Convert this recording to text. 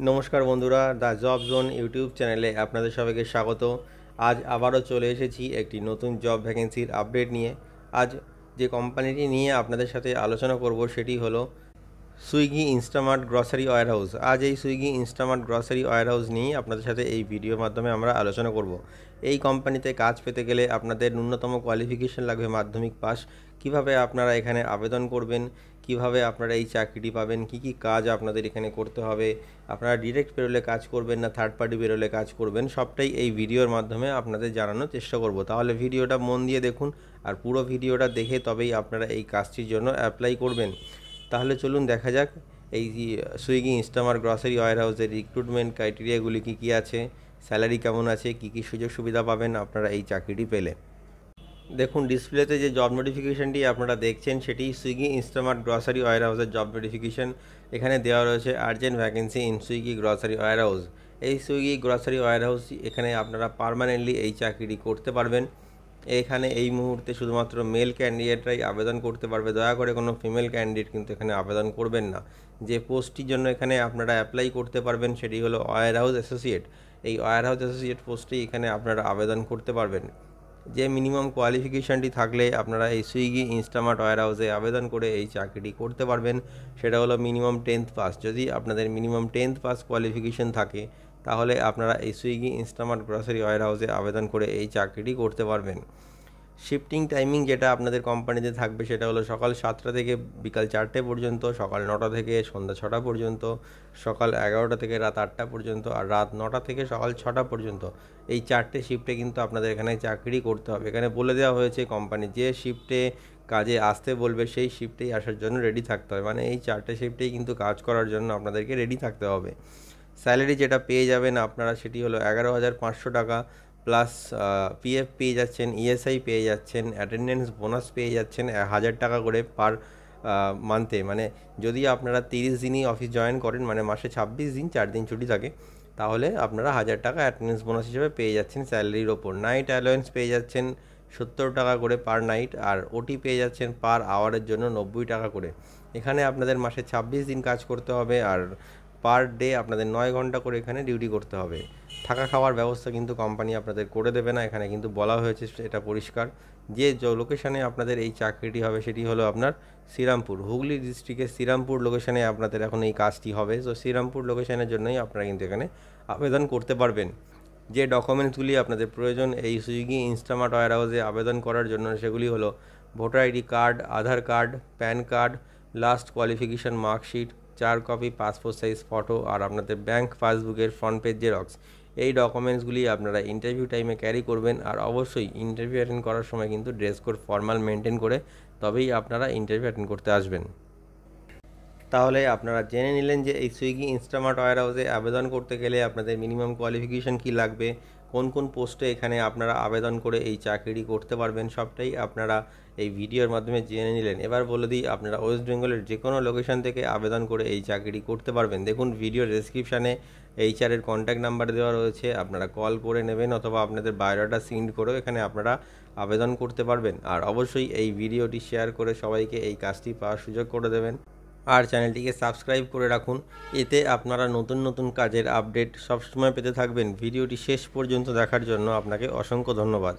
নমস্কার বন্ধুরা, the job zone YouTube চ্যানেলে আপনাদের সবাইকে স্বাগত। আজ আবারও চলে এসেছি একটি নতুন জব ভ্যাকেন্সির আপডেট নিয়ে। আজ যে কোম্পানিটি নিয়ে আপনাদের সাথে আলোচনা করব সেটি হলো সুইগি ইনস্টামার্ট গ্রসারি ওয়্যারহাউস। আজ এই সুইগি ইনস্টামার্ট গ্রসারি ওয়্যারহাউস নিয়েই আপনাদের সাথে এই ভিডিওর মাধ্যমে আমরা আলোচনা করব। এই কোম্পানিতে কাজ পেতে গেলে আপনাদের ন্যূনতম কোয়ালিফিকেশন লাগবে মাধ্যমিক পাস। কিভাবে আপনারা এখানে আবেদন করবেন, কিভাবে আপনারা এই চাকরিটি পাবেন, কি কি কাজ আপনাদের এখানে করতে হবে, আপনারা ডিরেক্ট পেরোলে কাজ করবেন না থার্ড পার্টি পেরোলে কাজ করবেন, সবটাই এই ভিডিওর মাধ্যমে আপনাদের জানানোর চেষ্টা করব। তাহলে ভিডিওটা মন দিয়ে দেখুন, আর পুরো ভিডিওটা দেখে তবেই আপনারা এই কাজটির জন্য অ্যাপ্লাই করবেন। তাহলে চলুন দেখা যাক এই সুইগি ইনস্টামার্ট গ্রসারি ওয়্যারহাউসের রিক্রুটমেন্ট ক্রাইটেরিয়াগুলি কী কী আছে, স্যালারি কেমন আছে, কী কী সুযোগ সুবিধা পাবেন আপনারা এই চাকরিটি পেলে। দেখুন, ডিসপ্লেতে যে জব নোটিফিকেশানটি আপনারা দেখছেন সেটি সুইগি ইনস্টামার্ট গ্রসারি ওয়্যারহাউসের জব নোটিফিকেশান। এখানে দেওয়া রয়েছে urgent vacancy in Swiggy grocery warehouse. এই সুইগি গ্রসারি ওয়্যারহাউস এখানে আপনারা পার্মানেন্টলি এই চাকরিটি করতে পারবেন। এখানে এই মুহূর্তে শুধুমাত্র মেল ক্যান্ডিডেটরাই আবেদন করতে পারবে। দয়া করে কোনো ফিমেল ক্যান্ডিডেট কিন্তু এখানে আবেদন করবেন না। যে পোস্টটির জন্য এখানে আপনারা অ্যাপ্লাই করতে পারবেন সেটি হলো ওয়্যারহাউস অ্যাসোসিয়েট। এই ওয়্যারহাউস অ্যাসোসিয়েট পোস্টেই এখানে আপনারা আবেদন করতে পারবেন। যে মিনিমাম কোয়ালিফিকেশানটি থাকলে আপনারা এই সুইগি ইনস্টামার্ট ওয়্যারহাউসে আবেদন করে এই চাকরিটি করতে পারবেন সেটা হলো মিনিমাম 10th পাস। যদি আপনাদের মিনিমাম 10th পাস কোয়ালিফিকেশান থাকে তাহলে আপনারা এই সুইগি ইনস্টামার্ট গ্রসারি ওয়্যারহাউসে আবেদন করে এই চাকরিটি করতে পারবেন। শিফটিং টাইমিং যেটা আপনাদের কোম্পানিতে থাকবে সেটা হলো সকাল 7টা থেকে বিকাল 4টে পর্যন্ত, সকাল 9টা থেকে সন্ধ্যা 6টা পর্যন্ত, সকাল 11টা থেকে রাত 8টা পর্যন্ত, আর রাত 9টা থেকে সকাল 6টা পর্যন্ত। এই 4টে শিফটে কিন্তু আপনাদের এখানে চাকরি করতে হবে। এখানে বলে দেওয়া হয়েছে কোম্পানি যে শিফটে কাজে আসতে বলবে সেই শিফটেই আসার জন্য রেডি থাকতে হবে। মানে এই 4টে শিফটেই কিন্তু কাজ করার জন্য আপনাদেরকে রেডি থাকতে হবে। স্যালারি যেটা পেয়ে যাবেন আপনারা সেটি হলো 11,500 টাকা, প্লাস পিএফ পেয়ে যাচ্ছেন, ইএসআই পেয়ে যাচ্ছেন, অ্যাটেন্ডেন্স বোনাস পেয়ে যাচ্ছেন 1,000 টাকা করে পার মান্থে। মানে যদি আপনারা 30 দিনই অফিস জয়েন করেন, মানে মাসে 26 দিন, 4 দিন ছুটি থাকে, তাহলে আপনারা 1,000 টাকা অ্যাটেন্ডেন্স বোনাস হিসেবে পেয়ে যাচ্ছেন স্যালারির ওপর। নাইট অ্যালাওয়েন্স পেয়ে যাচ্ছেন 70 টাকা করে পার নাইট, আর ওটি পেয়ে যাচ্ছেন পার আওয়ারের জন্য 90 টাকা করে। এখানে আপনাদের মাসে 26 দিন কাজ করতে হবে, আর পার ডে আপনাদের 9 ঘন্টা করে এখানে ডিউটি করতে হবে। থাকা খাওয়ার ব্যবস্থা কিন্তু কোম্পানি আপনাদের করে দেবে না, এখানে কিন্তু বলা হয়েছে এটা পরিষ্কার। যে লোকেশানে আপনাদের এই চাকরিটি হবে সেটি হলো আপনার শ্রীরামপুর, হুগলি ডিস্ট্রিক্টের শ্রীরামপুর লোকেশানে আপনাদের এখন এই কাজটি হবে। তো শ্রীরামপুর লোকেশানের জন্যই আপনারা কিন্তু এখানে আবেদন করতে পারবেন। যে ডকুমেন্টসগুলি আপনাদের প্রয়োজন এই সুইগি ইনস্টামার্ট ওয়্যারহাউসে আবেদন করার জন্য সেগুলি হলো voter ID card, Aadhaar card, PAN card, last qualification marksheet, 4 copy passport size photo, আর আপনাদের ব্যাঙ্ক পাসবুকের ফ্রন্ট পেজ জেরক্স। এই ডকুমেন্টসগুলি আপনারা ইন্টারভিউ টাইমে ক্যারি করবেন। আর অবশ্যই ইন্টারভিউ অ্যাটেন্ড করার সময় কিন্তু ড্রেস কোড ফর্মাল মেনটেন করে তবেই আপনারা ইন্টারভিউ অ্যাটেন্ড করতে আসবেন। তাহলে আপনারা জেনে নিলেন যে এই সুইগি ইনস্টামার্ট ওয়্যারহাউসে আবেদন করতে গেলে আপনাদের মিনিমাম কোয়ালিফিকেশান কী লাগবে, কোন কোন পোস্টে এখানে আপনারা আবেদন করে এই চাকরিটি করতে পারবেন, সবটাই আপনারা এই ভিডিওর মাধ্যমে জেনে নিলেন। এবার বলে দিই, আপনারা ওয়েস্ট বেঙ্গলের যে কোনো লোকেশান থেকে আবেদন করে এই চাকরিটি করতে পারবেন। দেখুন, ভিডিওর ডেসক্রিপশানে এইচআরের কন্ট্যাক্ট নাম্বার দেওয়া রয়েছে, আপনারা কল করে নেবেন অথবা আপনাদের বায়োডাটা সেন্ড করেও এখানে আপনারা আবেদন করতে পারবেন। আর অবশ্যই এই ভিডিওটি শেয়ার করে সবাইকে এই কাজটি পাওয়ার সুযোগ করে দেবেন। আর চ্যানেলটিকে সাবস্ক্রাইব করে রাখুন, এতে আপনারা নতুন নতুন কাজের আপডেট সবসময় পেতে থাকবেন। ভিডিওটি শেষ পর্যন্ত দেখার জন্য আপনাকে অসংখ্য ধন্যবাদ।